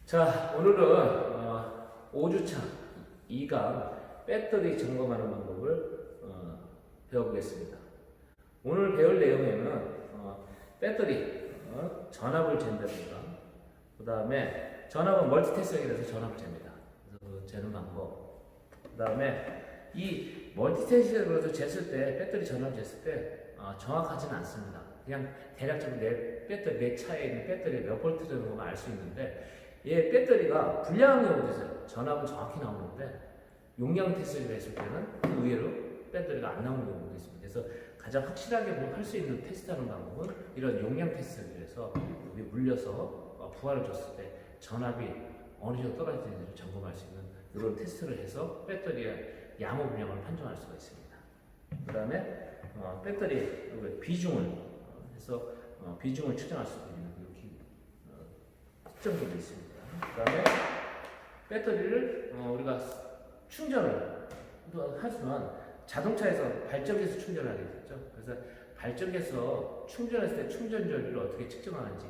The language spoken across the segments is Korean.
자, 오늘은 5주차 2강 배터리 점검하는 방법을 배워보겠습니다. 오늘 배울 내용에는 배터리 전압을 잰다든가, 그 다음에 전압은 멀티테스팅이라서 전압을 잽니다. 그래서 재는 방법. 그 다음에 이 멀티테스팅으로 쟀을 때, 배터리 전압을 쟀을 때 정확하지는 않습니다. 그냥 대략적으로 내 차에 있는 배터리가 몇 볼트 정도만 알 수 있는데, 얘 배터리가 불량한 경우도 있어요. 전압은 정확히 나오는데 용량 테스트를 했을 때는 의외로 배터리가 안 나오는 경우도 있습니다. 그래서 가장 확실하게 할 수 있는 테스트하는 방법은 이런 용량 테스트를 해서 여기 물려서 부하를 줬을 때 전압이 어느 정도 떨어지는지를 점검할 수 있는 이런 테스트를 해서 배터리의 양호 불량을 판정할 수가 있습니다. 그 다음에 배터리 비중을 해서 비중을 측정할 수 있는 이렇게 특정도도 있습니다. 그 다음에 배터리를 우리가 충전을 하지만 자동차에서 발전기에서 충전을 하게 되죠. 그래서 발전기에서 충전했을 때 충전 전류를 어떻게 측정하는지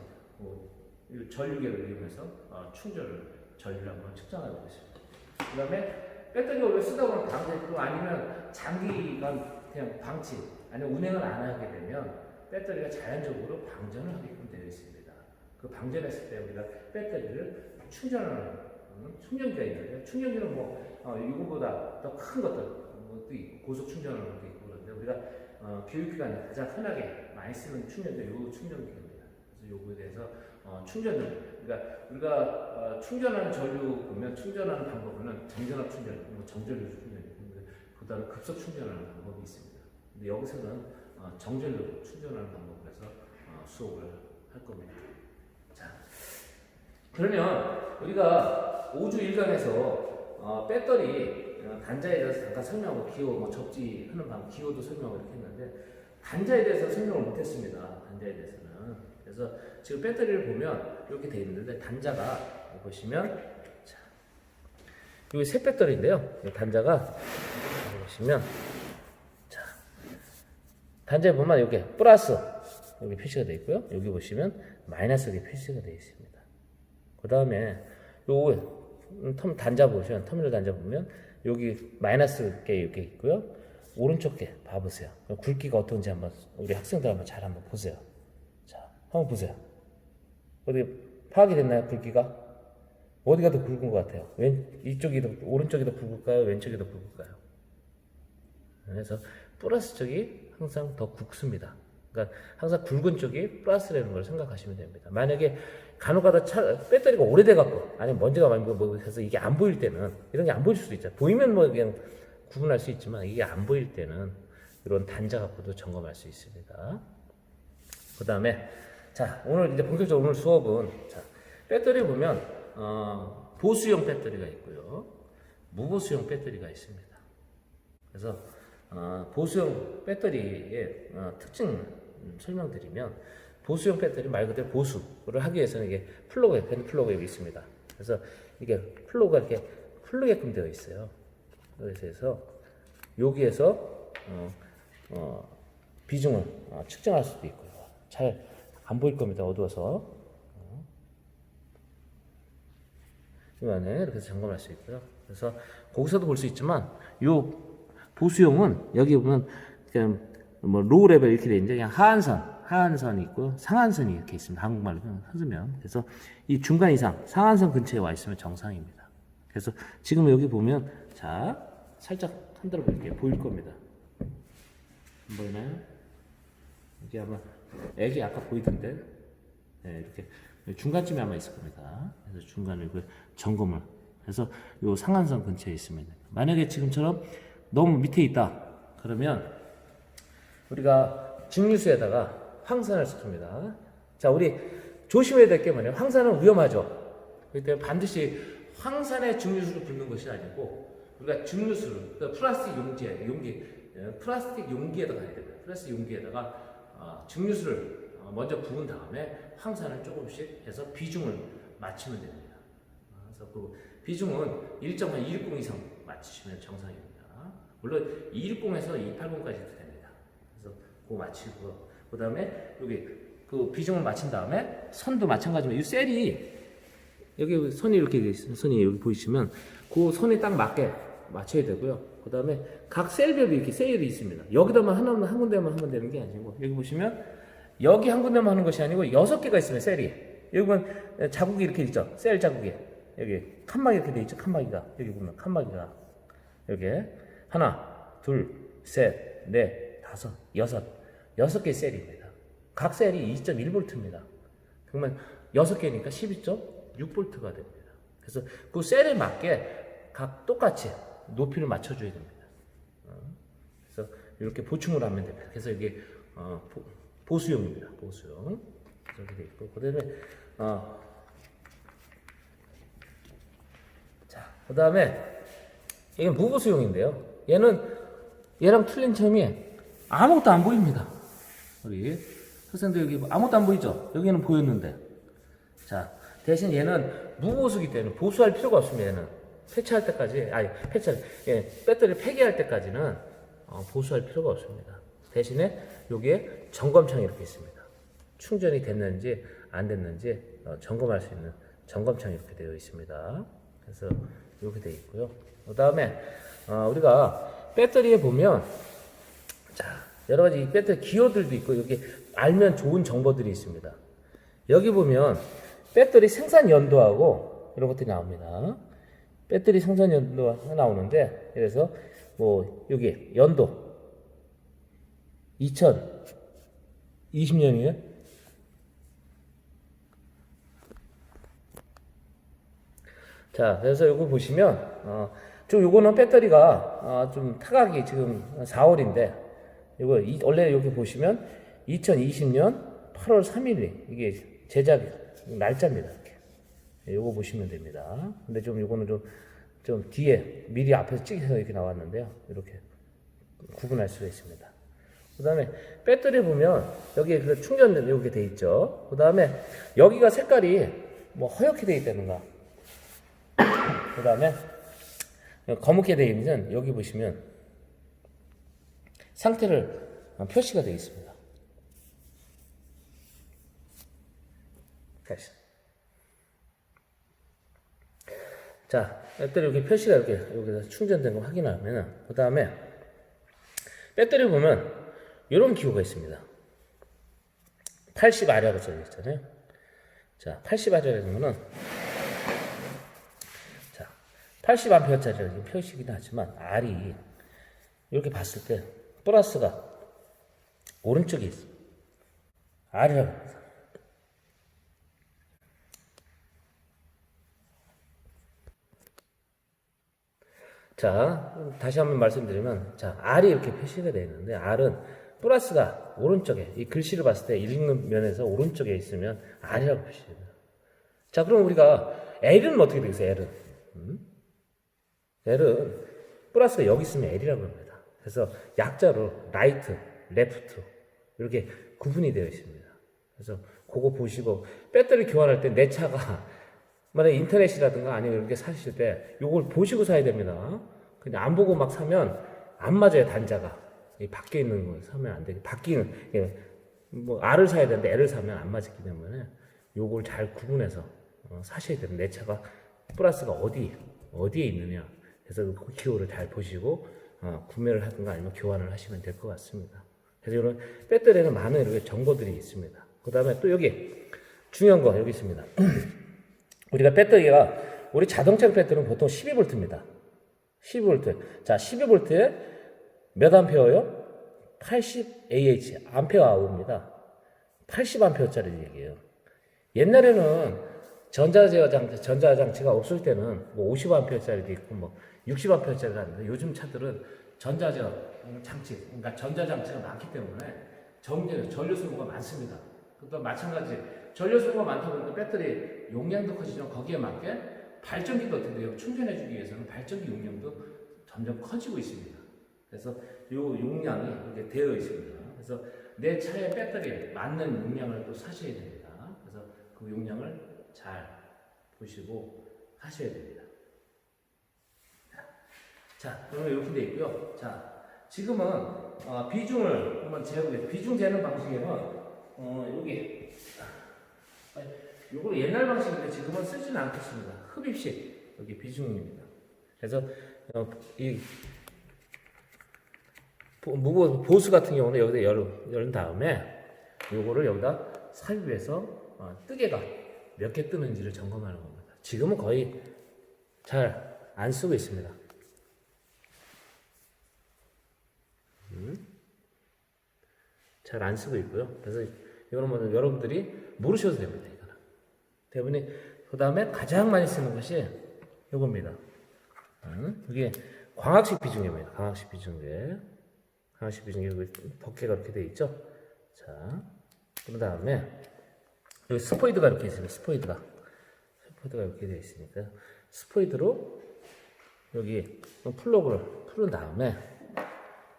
전류계를 이용해서 전류를 한번 측정해 보겠습니다. 그 다음에 배터리가 오래 쓰다 보면 방전, 아니면 장기간 그냥 방치, 아니면 운행을 안 하게 되면 배터리가 자연적으로 방전을 하게끔 되어 있습니다. 그 방전했을 때 우리가 배터리를 충전하는 충전기가 있는데, 충전기는 이거보다 더 큰 것도 있고 고속 충전하는 것도 있고 그런데 우리가 교육기관에 가장 흔하게 많이 쓰는 충전기가 이 충전기입니다. 그래서 요거에 대해서 충전을, 그러니까 우리가 충전하는 전류 보면 충전하는 방법은 정전압 충전, 정전류 충전, 그다음에 급속 충전하는 방법이 있습니다. 근데 여기서는 정전류 충전하는 방법을 해서 수업을 할 겁니다. 자, 그러면 우리가 5주 1강에서 배터리 단자에 대해서 잠깐 설명하고 기호, 접지하는 방법, 기호도 설명을 이렇게 했는데 단자에 대해서 설명을 못했습니다. 단자에 대해서는. 그래서 지금 배터리를 보면 이렇게 되어 있는데 단자가 보시면, 자, 여기 새 배터리인데요. 단자가 보시면, 자, 단자에 보면 여기 플러스 여기 표시가 되어 있고요. 여기 보시면 마이너스 이렇게 표시가 되어 있습니다. 그 다음에 요 단자 보시면, 터미널 단자 보면 여기 마이너스 게 이렇게 있고요. 오른쪽 게 봐보세요. 굵기가 어떤지 한번 우리 학생들 한번 잘 한번 보세요. 자, 한번 보세요. 어디 파악이 됐나요? 굵기가 어디가 더 굵은 것 같아요? 이쪽이 더, 오른쪽이 더 굵을까요? 왼쪽이 더 굵을까요? 그래서 플러스 쪽이 항상 더 굵습니다. 그러니까 항상 굵은 쪽이 플러스라는 걸 생각하시면 됩니다. 만약에 간혹가다 배터리가 오래돼갖고, 아니면 먼지가 많이 해서 이게 안 보일 때는, 이런 게 안 보일 수도 있죠. 보이면 그냥 구분할 수 있지만 이게 안 보일 때는 이런 단자 갖고도 점검할 수 있습니다. 그 다음에, 자, 오늘 이제 본격적으로 오늘 수업은, 자, 배터리 보면 보수형 배터리가 있고요, 무보수형 배터리가 있습니다. 그래서 보수형 배터리의 특징 설명드리면, 보수형 배터리 말 그대로 보수를 하기 위해서는 이게 펜 플러그가 여기 있습니다. 그래서 이게 플러그가 이렇게 풀리게끔 되어 있어요. 그래서 여기에서 비중을 측정할 수도 있고요. 잘 안 보일 겁니다. 어두워서. 이 안에 이렇게 해서 점검할 수 있고요. 그래서 거기서도 볼 수 있지만, 요 보수용은 여기 보면 그냥 로우 레벨 이렇게 돼 있는데, 그냥 하한선이 있고 상한선이 이렇게 있습니다. 한국말로 쓰면. 그래서 이 중간 이상, 상한선 근처에 와 있으면 정상입니다. 그래서 지금 여기 보면, 자, 살짝 흔들어 볼게요. 보일 겁니다. 안 보이나요? 이게 아마 애기 아까 보이던데, 네, 이렇게 중간쯤에 아마 있을 겁니다. 그래서 중간에 점검을 해서 요 상한선 근처에 있으면, 만약에 지금처럼 너무 밑에 있다 그러면 우리가 증류수에다가 황산을 섞습니다. 자, 우리 조심해야 될 게 뭐냐면, 황산은 위험하죠. 그렇기 때문에 반드시 황산에 증류수를 붓는 것이 아니고, 우리가 증류수를, 그러니까 플라스틱 용기에다가 해야 됩니다. 플라스틱 용기에다가 증류수를 먼저 부은 다음에 황산을 조금씩 해서 비중을 맞추면 됩니다. 그래서 그 비중은 1.260 이상 맞추시면 정상입니다. 물론 260에서 280까지도 됩니다. 그래서 그거 맞추고, 그 다음에 여기 그 비중을 맞춘 다음에 선도 마찬가지로 이 셀이 여기 선이 이렇게 돼 있어요. 선이 여기 보이시면 그 선에 딱 맞게 맞춰야 되고요. 그 다음에 각 셀별이 이렇게 세일이 있습니다. 여기다만 하나만 한 군데만 하면 되는 게 아니고 여기 보시면 여기 한 군데만 하는 것이 아니고 6개가 있으면 셀이. 여기 보면 자국이 이렇게 있죠. 셀 자국이. 여기 칸막이 이렇게 돼 있죠. 칸막이가. 여기 보면 칸막이가. 여기 하나, 둘, 셋, 넷, 다섯, 여섯. 6개의 셀입니다. 각 셀이 2.1V입니다. 그러면 6개니까 12.6V가 됩니다. 그래서 그 셀에 맞게 각 똑같이 높이를 맞춰줘야 됩니다. 그래서 이렇게 보충을 하면 됩니다. 그래서 이게 보수용입니다. 보수용. 이렇게 돼 있고, 그 다음에 이게 무보수용인데요. 얘랑 틀린 점이 아무것도 안 보입니다. 우리 학생들 여기 아무것도 안 보이죠? 여기는 보였는데. 자, 대신 얘는 무보수기 때문에 보수할 필요가 없습니다. 얘는 폐차할 때까지, 배터리 폐기할 때까지는 보수할 필요가 없습니다. 대신에 여기에 점검창이 이렇게 있습니다. 충전이 됐는지 안 됐는지 점검할 수 있는 점검창이 이렇게 되어 있습니다. 그래서 이렇게 되어 있고요. 그 다음에 우리가 배터리에 보면 여러 가지 배터리 기호들도 있고 여기 알면 좋은 정보들이 있습니다. 여기 보면 배터리 생산 연도하고 이런 것들이 나옵니다. 배터리 생산 연도가 나오는데, 그래서 뭐 여기 연도 2020년이에요. 자, 그래서 요거 보시면 좀 요거는 배터리가 좀 타각이 지금 4월인데 요거 원래 여기 보시면 2020년 8월 3일이 이게 제작 날짜입니다. 이렇게. 요거 보시면 됩니다. 근데 좀 요거는 좀 뒤에 미리 앞에서 찍혀서 이렇게 나왔는데요. 이렇게 구분할 수가 있습니다. 그 다음에 배터리 보면 여기 그 충전 여기 돼 있죠. 그 다음에 여기가 색깔이 뭐 허옇게 돼 있다는가. 그 다음에 검게 되어 있는 여기 보시면 상태를 표시가 되어 있습니다. 다시. 자, 배터리 이렇게 표시가 이렇게 여기서 충전된 거 확인하면, 그 다음에 배터리 보면 이런 기호가 있습니다. 80R이라고 써져 있잖아요. 자, 80R이라는 거는 80A짜리 표시긴 하지만 R이 이렇게 봤을 때 플러스가 오른쪽에 있어. R이라고 합니다. 자, 다시 한번 말씀드리면, 자, R이 이렇게 표시가 되어 있는데, R은 플러스가 오른쪽에, 이 글씨를 봤을 때 읽는 면에서 오른쪽에 있으면 R이라고 표시됩니다. 자, 그럼 우리가 L은 어떻게 되겠어요? L은 플러스가 여기 있으면 L이라고 합니다. 그래서 약자로 라이트, 레프트 이렇게 구분이 되어 있습니다. 그래서 그거 보시고 배터리 교환할 때 내 차가 만약에 인터넷이라든가 아니면 이렇게 사실 때 이걸 보시고 사야 됩니다. 그냥 안 보고 막 사면 안 맞아요. 단자가 이 밖에 있는 거 사면 안 되게 바뀌는 뭐 R을 사야 되는데 L을 사면 안 맞기 때문에 요걸 잘 구분해서 사셔야 됩니다. 내 차가 플러스가 어디에 있느냐. 그래서 그 기호를 잘 보시고 구매를 하든가 아니면 교환을 하시면 될 것 같습니다. 그래서 이런 배터리에는 많은 이렇게 정보들이 있습니다. 그 다음에 또 여기 중요한 거 여기 있습니다. 우리가 배터리가 우리 자동차 배터리는 보통 12V입니다. 12V. 자, 12V에 몇 암페어요? 80Ah, 암페어아워입니다. 80암페어짜리 얘기예요. 옛날에는 전자장치가 없을 때는 뭐 50암페어짜리도 있고 뭐 60암페어짜리도 하는데 요즘 차들은 전자장치, 그러니까 전자장치가 많기 때문에 전류소모가 많습니다. 또 마찬가지 전류소모가 많다 보니까 배터리 용량도 커지지만 거기에 맞게 발전기도 어떻게 돼요? 충전해주기 위해서는 발전기 용량도 점점 커지고 있습니다. 그래서 이 용량이 이렇게 되어 있습니다. 그래서 내 차의 배터리에 맞는 용량을 또 사셔야 됩니다. 그래서 그 용량을 잘 보시고 하셔야 됩니다. 자, 그러면 이렇게 되어 있고요. 자, 지금은 비중을 한번 재보겠습니다. 비중 재는 방식에는 여기 이거는 옛날 방식인데 지금은 쓰지는 않겠습니다. 흡입식 여기 비중입니다. 그래서 이 보수 같은 경우는 여기다 열은 다음에 요거를 여기다 삽입해서 뜨개가 몇 개 뜨는지를 점검하는 겁니다. 지금은 거의 잘 안 쓰고 있습니다. 잘 안 쓰고 있고요. 그래서 이거는 여러분들이 모르셔도 됩니다. 이거는 대부분이 그 다음에 가장 많이 쓰는 것이 이겁니다. 이게 광학식 비중계입니다. 광학식 비중계. 광학식 비중계 덮개가 이렇게 되어 있죠. 자, 그 다음에 여기 스포이드가 이렇게 있습니다. 스포이드가 이렇게 되어 있으니까 스포이드로 여기 플러그를 풀은 다음에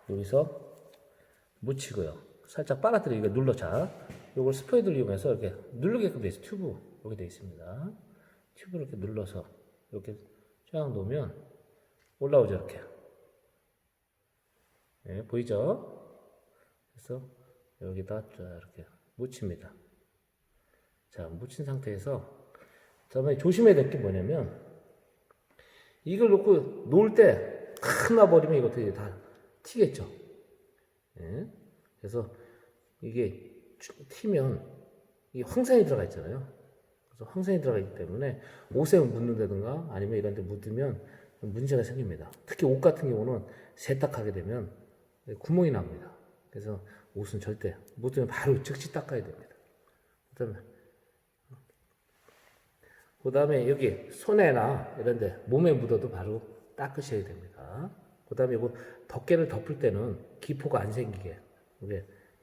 여기서 묻히고요. 살짝 빨아들여 이거 눌러자. 이걸 스포이드를 이용해서 이렇게 누르게끔 되어 있어요. 튜브 이렇게 되어 있습니다. 튜브를 이렇게 눌러서 이렇게 쫙 놓으면 올라오죠. 이렇게. 네, 보이죠? 그래서 여기다 쫙 이렇게 묻힙니다. 자, 묻힌 상태에서 다음에 조심해야 될 게 뭐냐면 이걸 놓고 놓을 때 탁 놔버리면 이것도 다 튀겠죠. 네. 그래서 이게 튀면 이 황산이 들어가 있잖아요. 그래서 황산이 들어가 있기 때문에 옷에 묻는다든가 아니면 이런 데 묻으면 문제가 생깁니다. 특히 옷 같은 경우는 세탁하게 되면 구멍이 납니다. 그래서 옷은 절대 묻으면 바로 즉시 닦아야 됩니다. 그 다음에 여기 손에나 이런 데 몸에 묻어도 바로 닦으셔야 됩니다. 그 다음에 이거 덮개를 덮을 때는 기포가 안 생기게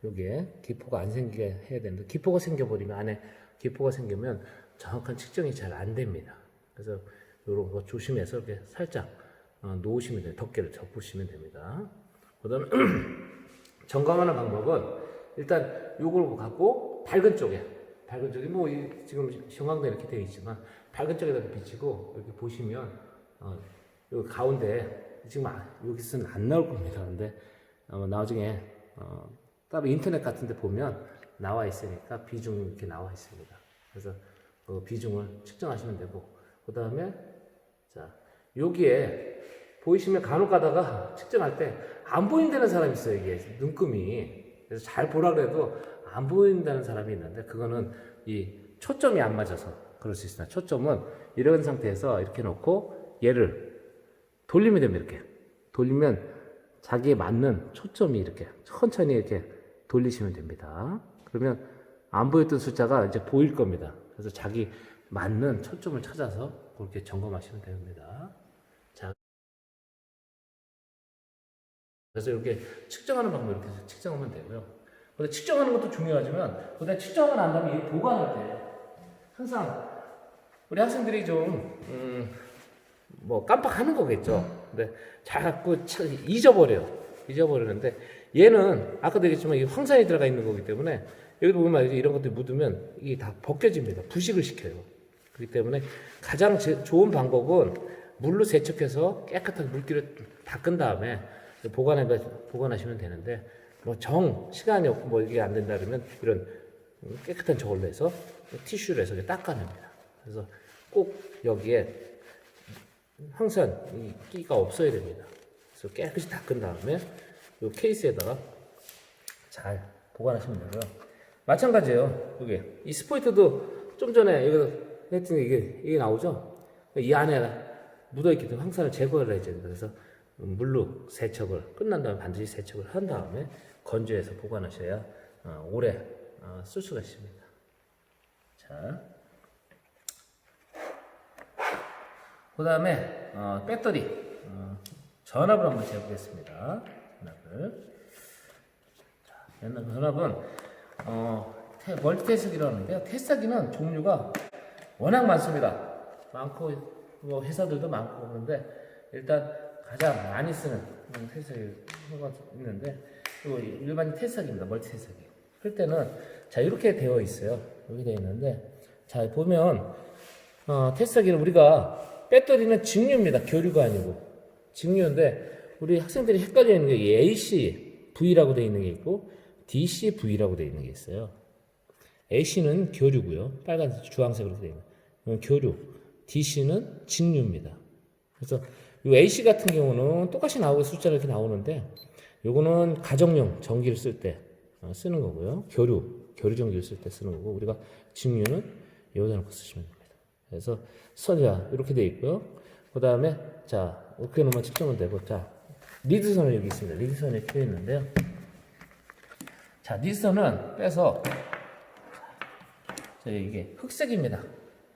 요게 기포가 안 생기게 해야 되는데 기포가 생겨버리면 안에 기포가 생기면 정확한 측정이 잘 안 됩니다. 그래서 이런 거 조심해서 이렇게 살짝 놓으시면 돼요. 덮개를 덮으시면 됩니다. 그 다음에 점검하는 방법은 일단 요걸 갖고 밝은 쪽에 뭐 지금 형광등 이렇게 되어 있지만 밝은 쪽에다 비치고 이렇게 보시면 여기 가운데 지금 여기서는 안 나올 겁니다. 근데 나중에 따로 인터넷 같은 데 보면 나와 있으니까 비중이 이렇게 나와 있습니다. 그래서 그 비중을 측정하시면 되고 그 다음에 자 여기에 보이시면 간혹 가다가 측정할 때 안 보인다는 사람이 있어요. 이게 눈금이. 그래서 잘 보라 그래도 안 보인다는 사람이 있는데 그거는 이 초점이 안 맞아서 그럴 수 있습니다. 초점은 이런 상태에서 이렇게 놓고 얘를 돌리면 됩니다. 이렇게 돌리면 자기에 맞는 초점이 이렇게 천천히 이렇게 돌리시면 됩니다. 그러면 안 보였던 숫자가 이제 보일 겁니다. 그래서 자기 맞는 초점을 찾아서 그렇게 점검하시면 됩니다. 자, 그래서 이렇게 측정하는 방법 이렇게 측정하면 되고요. 근데 측정하는 것도 중요하지만, 근데 측정을 안 하면 이 보관할 때 항상 우리 학생들이 좀 뭐 깜빡하는 거겠죠. 근데 자꾸 잊어버리는데 얘는 아까도 얘기했지만 이 황산이 들어가 있는 거기 때문에 여기 보면 이런 것들이 묻으면 이게 다 벗겨집니다. 부식을 시켜요. 그렇기 때문에 가장 좋은 물로 세척해서 깨끗하게 물기를 닦은 다음에 보관하시면 되는데 뭐 시간이 없고 뭐 이게 안 된다 그러면 이런 깨끗한 저걸로 해서 티슈로 해서 닦아냅니다. 그래서 꼭 여기에 황산 끼가 없어야 됩니다. 그래서 깨끗이 닦은 다음에 이 케이스에다가 잘 보관하시면 되고요. 마찬가지예요. 이 스포이트도 좀 전에 여기서 했더니 이게 나오죠? 이 안에 묻어있기 때문에 황산을 제거를 해야 됩니다. 그래서 물로 세척을 끝난 다음에 반드시 세척을 한 다음에 건조해서 보관하셔야 오래 쓸 수가 있습니다. 자, 그 다음에 배터리 전압을 한번 재보겠습니다. 전압은 멀티태스기라고 하는데요. 태스기는 종류가 워낙 많습니다. 많고 뭐 회사들도 많고 그런데 일단 가장 많이 쓰는 태스기가 있는데 이거 일반 태스기입니다. 멀티태스기. 할 때는 자 이렇게 되어 있어요. 여기 되어 있는데 자 보면 태스기는 우리가 배터리는 직류입니다. 교류가 아니고 직류인데 우리 학생들이 헷갈려 있는 게 AC V라고 되어 있는 게 있고 DC V라고 되어 있는 게 있어요. AC는 교류고요. 빨간색, 주황색으로 되어 있는 교류. DC는 직류입니다. 그래서 이 AC 같은 경우는 똑같이 나오고 숫자가 이렇게 나오는데 요거는 가정용 전기를 쓸 때 쓰는 거고요. 교류 전기를 쓸 때 쓰는 거고 우리가 직류는 여기다 놓고 쓰시면 됩니다. 그래서 선자 이렇게 되어 있고요. 그 다음에 자 이렇게 놓으면 측정은 되고 자 리드선은 여기 있습니다. 리드선이 이렇게 있는데요. 자 리드선은 빼서 자, 이게 흑색입니다.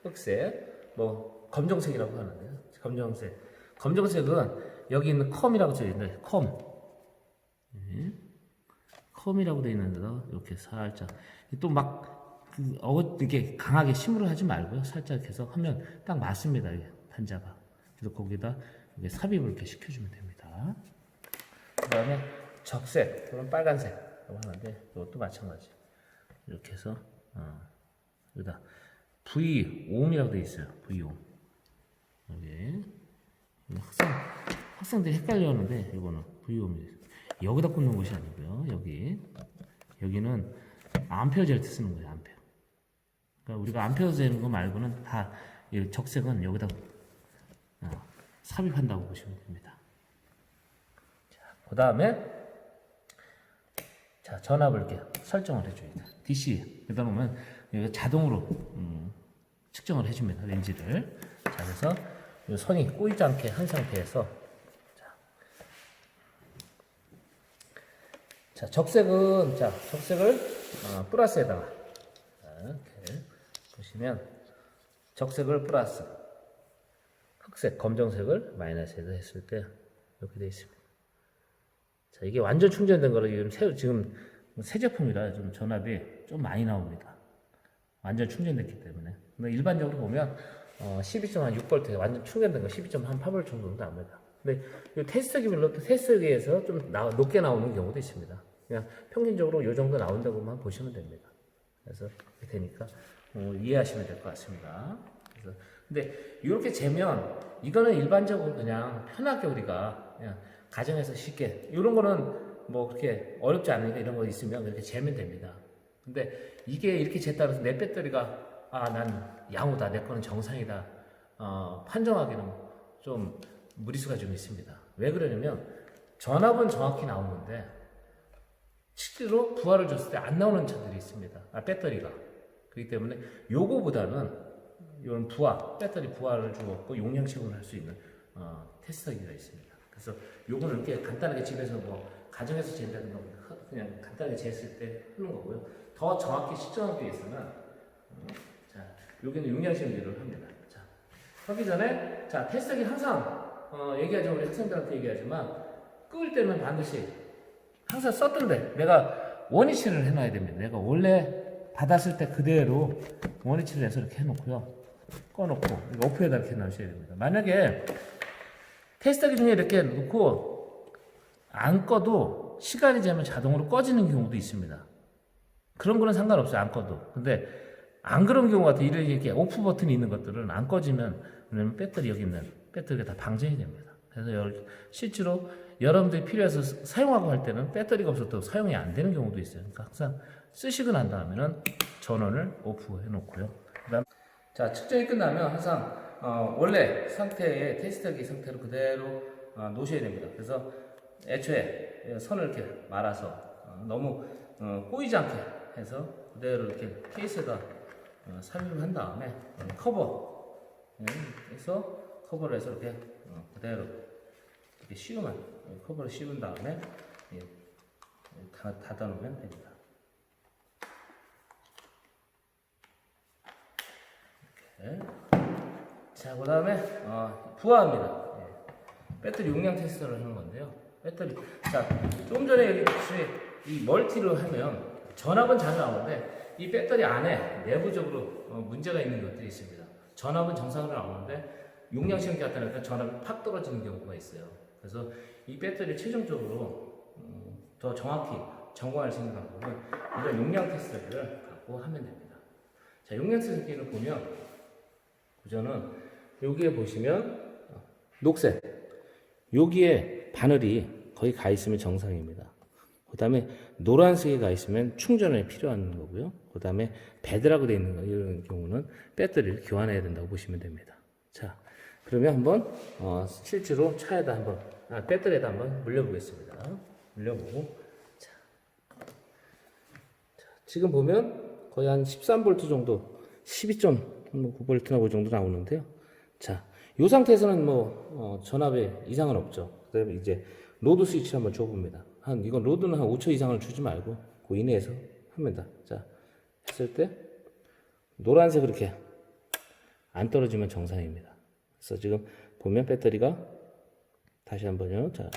흑색 뭐 검정색이라고 하는데요. 검정색은 여기 있는 컴이라고 되어 있는데 컴이라고 되어 있는데도 이렇게 살짝 또 막 이렇게 강하게 심으려 하지 말고요. 살짝 해서 하면 딱 맞습니다. 이게 단자가. 그래서 거기다 이렇게 삽입을 이렇게 시켜주면 됩니다. 그 다음에 적색, 또는 빨간색이라고 하는데 이것도 마찬가지. 이렇게 해서 여기다 V5이라고 되어 있어요. V5. 여기 학생들이 헷갈려 하는데 이거는 V5입니다. 여기다 꽂는 것이 아니고요. 여기는 암페어 잴 때 쓰는 거예요. 암페어. 그러니까 우리가 암페어 재는 거 말고는 다 적색은 여기다 삽입한다고 보시면 됩니다. 그 다음에 자 전압을 이렇게 설정을 해줘야 돼요. DC 여기다 놓으면 여기 자동으로 측정을 해줍니다. 렌즈를. 자 그래서 이 선이 꼬이지 않게 한 상태에서 자 적색을 플러스에다가 이렇게 보시면 적색을 플러스 흑색 검정색을 마이너스에다 했을 때 이렇게 되어 있습니다. 자 이게 완전 충전된 거로 지금 새 제품이라 좀 전압이 좀 많이 나옵니다. 완전 충전됐기 때문에. 근데 일반적으로 보면 12.6V 완전 충전된 거 12.8V 정도 나옵니다. 근데 이 테스트기별로 또 테스트기에서 좀 높게 나오는 경우도 있습니다. 그냥 평균적으로 이 정도 나온다고만 보시면 됩니다. 그래서 이렇게 되니까 이해하시면 될 것 같습니다. 그래서 근데 이렇게 재면 이거는 일반적으로 그냥 편하게 우리가 그냥 가정에서 쉽게 이런 거는 뭐 그렇게 어렵지 않으니까 이런 거 있으면 그렇게 재면 됩니다. 근데 이게 이렇게 쟀다고 해서 내 배터리가 난 양호다, 내 거는 정상이다 판정하기는 좀 무리수가 좀 있습니다. 왜 그러냐면 전압은 정확히 나오는데 실제로 부하를 줬을 때 안 나오는 차들이 있습니다. 배터리가. 그렇기 때문에 요거보다는 이런 배터리 부하를 주었고 용량식으로 할 수 있는 테스터기가 있습니다. 그래서 요거는 이렇게 간단하게 집에서 뭐 가정에서 잰다든가 그냥 간단하게 쟀을 때 하는 거고요. 더 정확히 측정하기 위해서는 자 여기는 용량식으로 합니다. 자 하기 전에 자 테스터기 항상 얘기하죠. 우리 학생들한테 얘기하지만 끄을 때는 반드시 항상 썼던데 내가 원위치를 해놔야 됩니다. 내가 원래 받았을 때 그대로 원위치를 해서 이렇게 해놓고요. 꺼놓고 오프에다 이렇게 놔주셔야 됩니다. 만약에 테스터기 중에 이렇게 놓고 안 꺼도 시간이 지나면 자동으로 꺼지는 경우도 있습니다. 그런 거는 상관없어요. 안 꺼도. 근데 안 그런 경우 같아요. 이렇게 오프 버튼이 있는 것들은 안 꺼지면 왜냐면 배터리 여기 있는 배터리가 다 방전이 됩니다. 그래서 실제로 여러분들이 필요해서 사용하고 할 때는 배터리가 없어도 사용이 안 되는 경우도 있어요. 그러니까 항상 쓰시고 난 다음에는 전원을 오프 해놓고요. 그다음 자 측정이 끝나면 항상 원래 상태의 테스터기 상태로 그대로 놓으셔야 됩니다. 그래서 애초에 선을 이렇게 말아서 너무 꼬이지 않게 해서 그대로 이렇게 케이스에다 삽입을 한 다음에 커버 해서 커버를 해서 이렇게 그대로 이렇게 씌우면 커버를 씌운 다음에 닫아 놓으면 됩니다. 이렇게. 자, 그 다음에 부하입니다. 배터리 용량 테스트를 하는 건데요. 자, 좀 전에 여기 혹시 이 멀티를 하면 전압은 잘 나오는데 이 배터리 안에 내부적으로 문제가 있는 것들이 있습니다. 전압은 정상으로 나오는데 용량 시험기 갖다 놓으니까 전압이 팍 떨어지는 경우가 있어요. 그래서 이 배터리를 최종적으로 더 정확히 점검할 수 있는 방법은 이런 용량 테스트기를 갖고 하면 됩니다. 자, 용량 테스트기를 보면 구조는 여기에 보시면 녹색 여기에 바늘이 거의 가 있으면 정상입니다. 그 다음에 노란색이 가 있으면 충전이 필요한 거고요. 그 다음에 배드라고 되어 있는 거, 이런 경우는 배터리를 교환해야 된다고 보시면 됩니다. 자, 그러면 한번, 실제로 차에다 한번, 배터리에다 한번 물려보겠습니다. 물려보고. 자, 지금 보면 거의 한 13V 정도, 12.9V나 그 정도 나오는데요. 자, 이 상태에서는 전압에 이상은 없죠. 그 다음에 이제 로드 스위치 한번 줘봅니다. 이건 로드는 한 5초 이상을 주지 말고, 그 이내에서 합니다. 자, 했을 때, 노란색 그렇게 안 떨어지면 정상입니다. 그래서 지금 보면 배터리가, 다시 한번요. 자,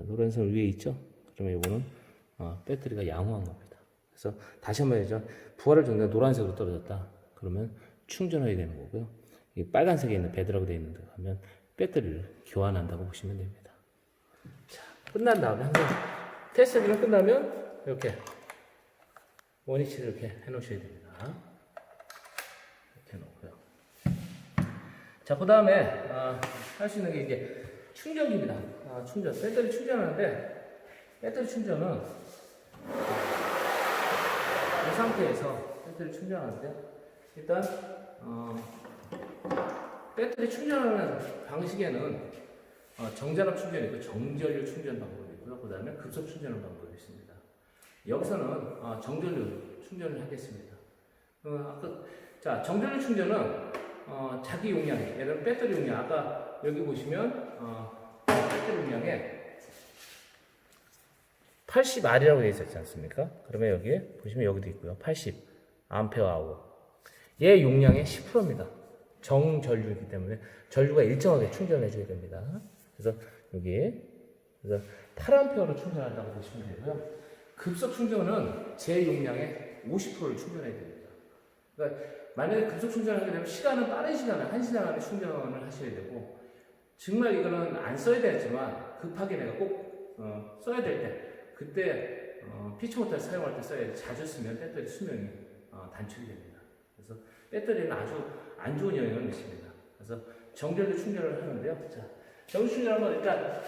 노란색 위에 있죠? 그러면 이거는, 배터리가 양호한 겁니다. 그래서 다시 한번 해죠. 부하를 줬는데 노란색으로 떨어졌다. 그러면 충전해야 되는 거고요. 이 빨간색에 있는 배드라고 되어 있는 데 가면 배터리를 교환한다고 보시면 됩니다. 자, 끝난 다음에 항상 테스트가 끝나면 이렇게 원위치를 이렇게 해 놓으셔야 됩니다. 이렇게 놓고요. 자, 그 다음에 할 수 있는 게 이제 충전기입니다. 충전. 배터리 충전하는데, 배터리 충전은 이 상태에서 배터리 충전하는데, 일단 배터리 충전하는 방식에는 정전압 충전이 있고 정전류 충전 방법이 있고요. 그 다음에 급속 충전하는 방법이 있습니다. 여기서는 정전류 충전을 하겠습니다. 자, 정전류 충전은 자기 용량, 예를 들어 배터리 용량, 아까 여기 보시면 배터리 용량에 80R이라고 되어 있었지 않습니까? 그러면 여기에 보시면 여기도 있고요. 80 암페어 아워. 얘 용량의 10%입니다. 정전류이기 때문에 전류가 일정하게 충전해 줘야 됩니다. 그래서 여기에 8A로 충전한다고 보시면 되고요. 급속 충전은 제 용량의 50%를 충전해야 됩니다. 그러니까 만약에 급속 충전을 하게 되면 시간은 빠른 시간에 1시간 안에 충전을 하셔야 되고, 정말 이거는 안 써야 되지만 급하게 내가 꼭 써야 될 때, 그때 피치모터를 사용할 때 써야 자주 쓰면 배터리 수명이 단축이 됩니다. 그래서 배터리는 아주 안 좋은 영향을 미칩니다. 그래서 정전류 충전을 하는데요. 자, 정전류 충전하면 일단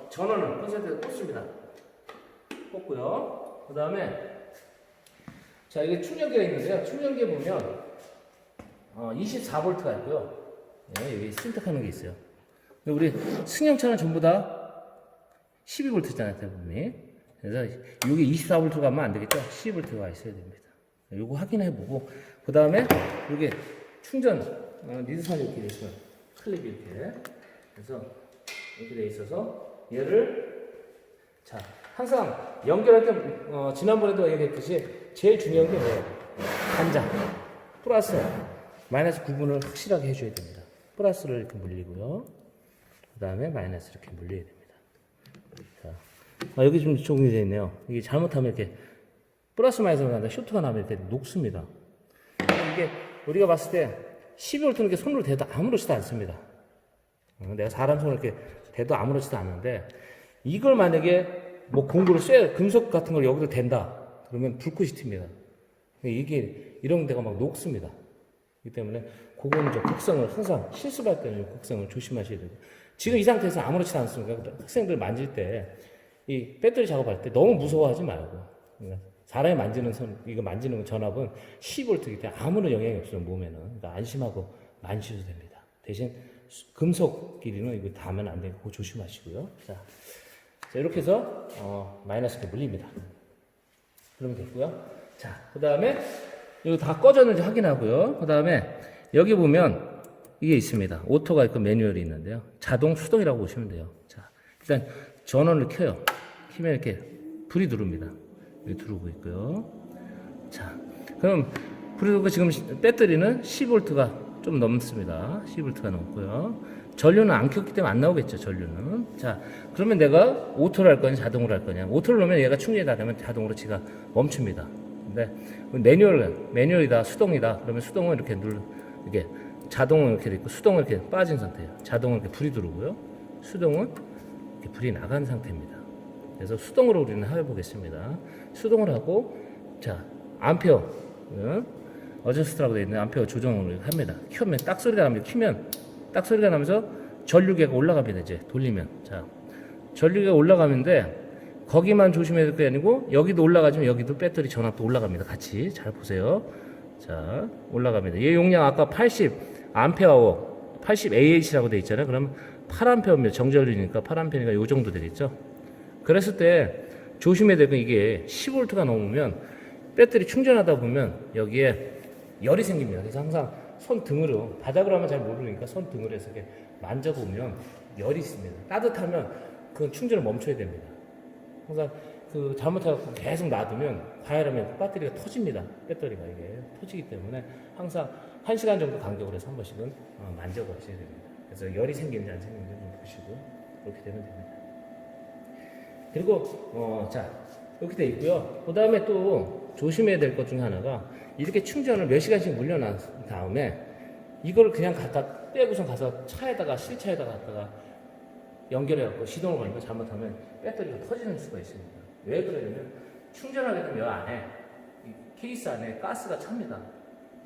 전원을 콘센트에 꽂습니다. 꽂고요. 그 다음에 자, 이게 충전기가 있는데요. 충전기에 보면 24V가 있고요. 네, 여기 선택하는 게 있어요. 우리 승용차는 전부 다 12V잖아요, 대부분이. 그래서 여기 24V 가면 안 되겠죠? 12V가 있어야 됩니다. 요거 확인해보고, 그 다음에 여기 충전 리드선이 이렇게 돼 있어요. 클립이 이렇게. 그래서 이렇게 돼 있어서 얘를, 자, 항상 연결할 때 지난번에도 얘기했듯이 제일 중요한 게 뭐예요? 단자, 플러스, 마이너스 구분을 확실하게 해줘야 됩니다. 플러스를 이렇게 물리고요. 그 다음에 마이너스 이렇게 물려야 됩니다. 자, 여기 좀 정리되어 있네요. 이게 잘못하면 이렇게 플러스 마이너스가 나는데 쇼트가 나면 이렇게 녹습니다. 이게 우리가 봤을 때 12V는 이렇게 손으로 대도 아무렇지도 않습니다. 내가 사람 손을 이렇게 대도 아무렇지도 않는데, 이걸 만약에 공구를 금속 같은 걸 여기로 댄다. 그러면 불꽃이 튑니다. 이게 이런 데가 막 녹습니다. 그렇기 때문에 그거는 좀 곡선을 항상 실습할 때는 곡선을 조심하셔야 되고, 지금 이 상태에서 아무렇지도 않습니까? 학생들 만질 때 이 배터리 작업할 때 너무 무서워하지 말고, 사람이 만지는 이거 만지는 전압은 12V이기 때문에 아무런 영향이 없어요, 몸에는. 그러니까 안심하고 만지셔도 됩니다. 대신 금속 길이는 이거 닿으면 안 되고 그거 조심하시고요. 자, 이렇게 해서 마이너스가 물립니다. 그러면 됐고요. 자, 그 다음에 이거 다 꺼졌는지 확인하고요. 그 다음에 여기 보면 이게 있습니다. 오토가 있고 매뉴얼이 있는데요. 자동, 수동이라고 보시면 돼요. 자, 일단 전원을 켜요. 키면 이렇게 불이 들어옵니다. 여기 들어오고 있고요. 자, 그럼 불이 들어오고 지금 배터리는 10V가 좀 넘습니다. 10V가 넘고요. 전류는 안 켰기 때문에 안 나오겠죠, 전류는. 자, 그러면 내가 오토를 할 거냐, 자동으로 할 거냐. 오토를 넣으면 얘가 충전이 다 되면 자동으로 지가 멈춥니다. 근데 매뉴얼이다, 수동이다. 그러면 수동은 이렇게 자동은 이렇게 있고, 수동은 이렇게 빠진 상태예요. 자동은 이렇게 불이 들어오고요. 수동은 이렇게 불이 나간 상태입니다. 그래서 수동으로 우리는 해보겠습니다. 수동을 하고, 자, 암페어, 어저스트라고 되어 있는 암페어 조정을 합니다. 켜면 딱 소리가 납니다. 키면 딱 소리가 나면서 전류계가 올라갑니다. 이제 돌리면. 자, 전류계가 올라가는데, 거기만 조심해야 될 게 아니고 여기도 올라가지면 여기도 배터리 전압도 올라갑니다. 같이 잘 보세요. 자, 올라갑니다. 얘 용량 아까 80 암페어워 80 AH라고 돼 있잖아요. 그러면 8암페어입니다. 정전류니까 8암페어니까 요 정도 되겠죠. 그랬을 때 조심해야 될 건 이게 10V가 넘으면 배터리 충전하다 보면 여기에 열이 생깁니다. 그래서 항상 손 등으로 바닥으로 하면 잘 모르니까 손 등으로 해서 이렇게 만져보면 열이 있습니다. 따뜻하면 그건 충전을 멈춰야 됩니다. 항상 그 잘못해서 계속 놔두면 과열하면 배터리가 터집니다. 배터리가 이게 터지기 때문에 항상 1시간 정도 간격으로 해서 한 번씩은 만져보셔야 됩니다. 그래서 열이 생기는지 안 생기는지 좀 보시고 그렇게 되면 됩니다. 그리고 자 이렇게 돼 있고요. 그 다음에 또 조심해야 될 것 중에 하나가 이렇게 충전을 몇 시간씩 물려난 다음에 이걸 그냥 갖다 빼고선 가서 차에다가 실차에다가 갖다가 연결해갖고 시동을 걸면 잘못하면 배터리가 터지는 수가 있습니다. 왜 그러냐면 충전하게 되면 이 안에 이 케이스 안에 가스가 찹니다.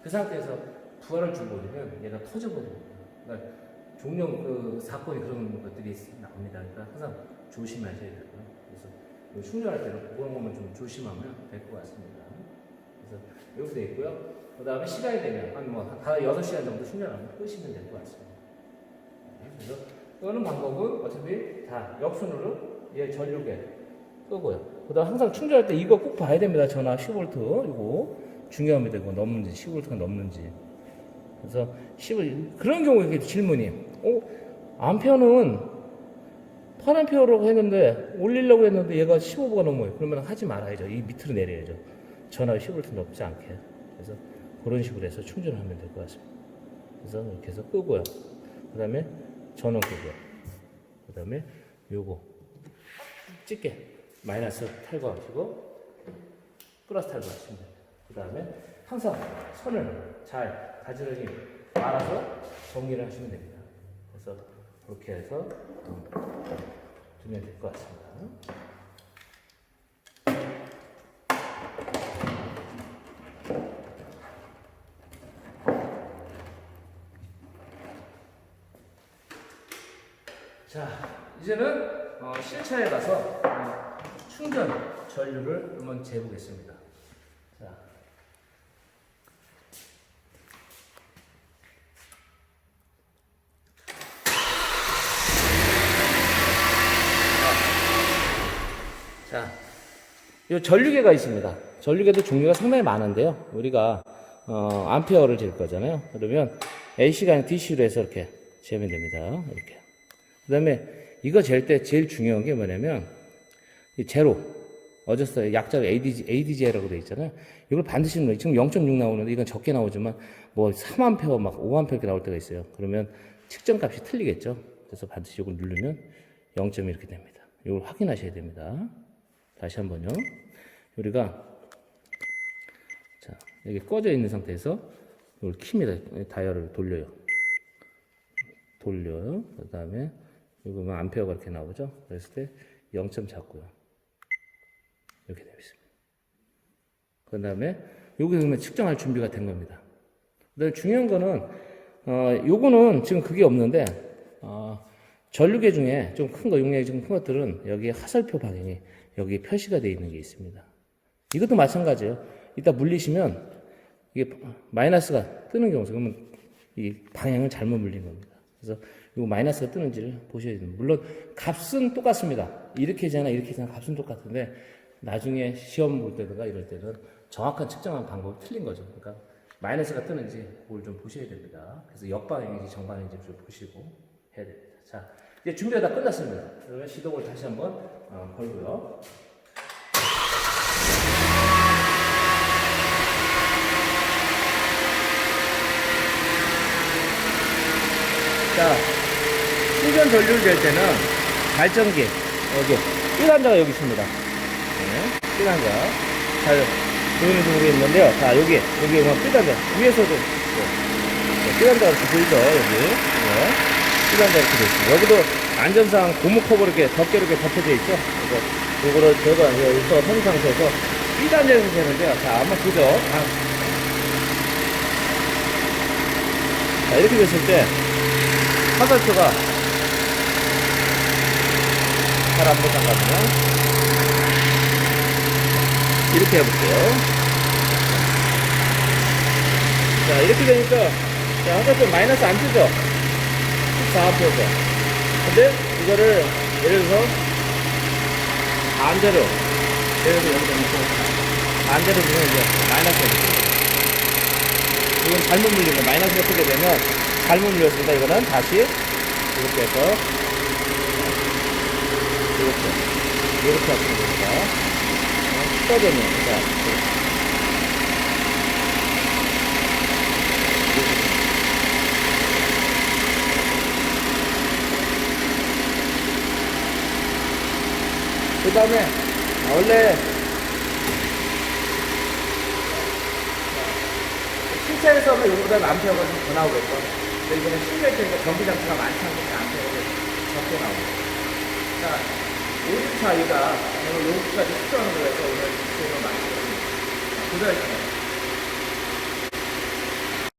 그 상태에서 부하를 주버리면 얘가 터져버립니다. 그러니까 종종 그 사건이 그런 것들이 나옵니다. 그러니까 항상 조심하셔야 되고요. 그래서 충전할 때는 그런 것만 좀 조심하면 될 것 같습니다. 그래서 이렇게 되어 있고요. 그 다음에 시간이 되면 다 6시간 정도 충전하면 끄시면 될 것 같습니다. 그래서 끄는 방법은 어차피 다 역순으로 얘 전류계 끄고요. 그 다음 항상 충전할 때 이거 꼭 봐야 됩니다. 전압 10V 이거 중요합니다. 이거 넘는지 10V가 넘는지. 그래서 10V 그런 경우에 질문이 암페어는 8암페어라고 했는데 올리려고 했는데 얘가 15V가 넘어요. 그러면 하지 말아야죠. 이 밑으로 내려야죠. 전압이 10V 넘지 않게. 그래서 그런 식으로 해서 충전을 하면 될 것 같습니다. 그래서 이렇게 해서 끄고요. 그 다음에 전원 끄고요. 그 다음에 요거 찌게 마이너스 탈거하시고 플러스 탈거하시면 됩니다. 그 다음에 항상 선을 잘 가지런히 말아서 정리를 하시면 됩니다. 그래서 그렇게 해서 두면 될 것 같습니다. 자, 이제는 실차에 가서 충전 전류를 한번 재보겠습니다. 자, 이 전류계가 있습니다. 전류계도 종류가 상당히 많은데요. 우리가 암페어를 잴 거잖아요. 그러면 AC가 아니라 DC로 해서 이렇게 재면 됩니다. 이렇게. 그 다음에 이거 잴 때 제일 중요한 게 뭐냐면 이 제로 어저서 약자로 ADJ라고 되어 있잖아요. 이걸 반드시 넣어요. 지금 0.6 나오는데 이건 적게 나오지만 뭐 3A 막 5A 이렇게 나올 때가 있어요. 그러면 측정값이 틀리겠죠. 그래서 반드시 이걸 누르면 0점 이렇게 됩니다. 이걸 확인하셔야 됩니다. 다시 한번요. 우리가 자 여기 꺼져 있는 상태에서 이걸 킵니다. 다이얼을 돌려요. 그 다음에 이거 암페어가 이렇게 나오죠. 그랬을 때 0점 잡고요. 이렇게 되어 있습니다. 그 다음에 여기 그러면 측정할 준비가 된 겁니다. 그다음에 중요한 거는 요거는 지금 그게 없는데 전류계 중에 좀 큰 거, 용량이 좀 큰 것들은 여기 하설표 방향이 여기 표시가 되어 있는 게 있습니다. 이것도 마찬가지예요. 이따 물리시면 이게 마이너스가 뜨는 경우죠. 그러면 이 방향을 잘못 물린 겁니다. 그래서 이거 마이너스가 뜨는지를 보셔야 됩니다. 물론 값은 똑같습니다. 이렇게 되나 이렇게 되나 값은 똑같은데 나중에 시험 볼 때든가 이럴 때는 정확한 측정한 방법이 틀린 거죠. 그러니까 마이너스가 뜨는지 그걸 좀 보셔야 됩니다. 그래서 역방향인지 정방향인지 좀 보시고 해야 됩니다. 자, 이제 준비가 다 끝났습니다. 그러면 시동을 다시 한번 걸고요. 자, 충전 전류를 댈 때는 발전기 여기 삐단자가 여기 있습니다. 네, 삐단자 잘 보이는지 모르겠는데요. 자, 여기 뭐 삐단자 위에서도 삐단자가 이렇게 보이죠. 여기 삐단자 이렇게 되어 있습니다. 여기도 안전상 고무 커버 이렇게 덮개로 이렇게 덮여져 있죠. 그래서 요거를 제가 여기서 선 상태에서 삐단자에서 되는데요. 자, 한번 보죠. 자, 이렇게 됐을 때 화살표가 잘 안 보상가지고 이렇게 해볼게요. 자, 이렇게 되니까, 자, 화살표 마이너스 안 뜨죠? 14표죠. 근데, 이거를, 예를 들어서, 반대로, 예를 들어서 여기다 놓고, 반대로 보면 이제, 마이너스가 됩니다. 이건 잘못 물린 거, 마이너스가 뜨게 되면, 잘못 물렸습니다. 이거는 다시, 이렇게 해서, 이렇게 하시면 됩니다. 떠되면, 자, 그 다음에 원래 신차에서는 이거보다 암페어가 좀 더 나오겠죠. 근데 이거는 실내니까 전기장치가 많지 않기 때문에 암페어가 적게 나오고. 자, 5주차 이가 오늘 여기까지 수정을 해서 오늘 수정을 많이 했습니다. 고생하셨습니다.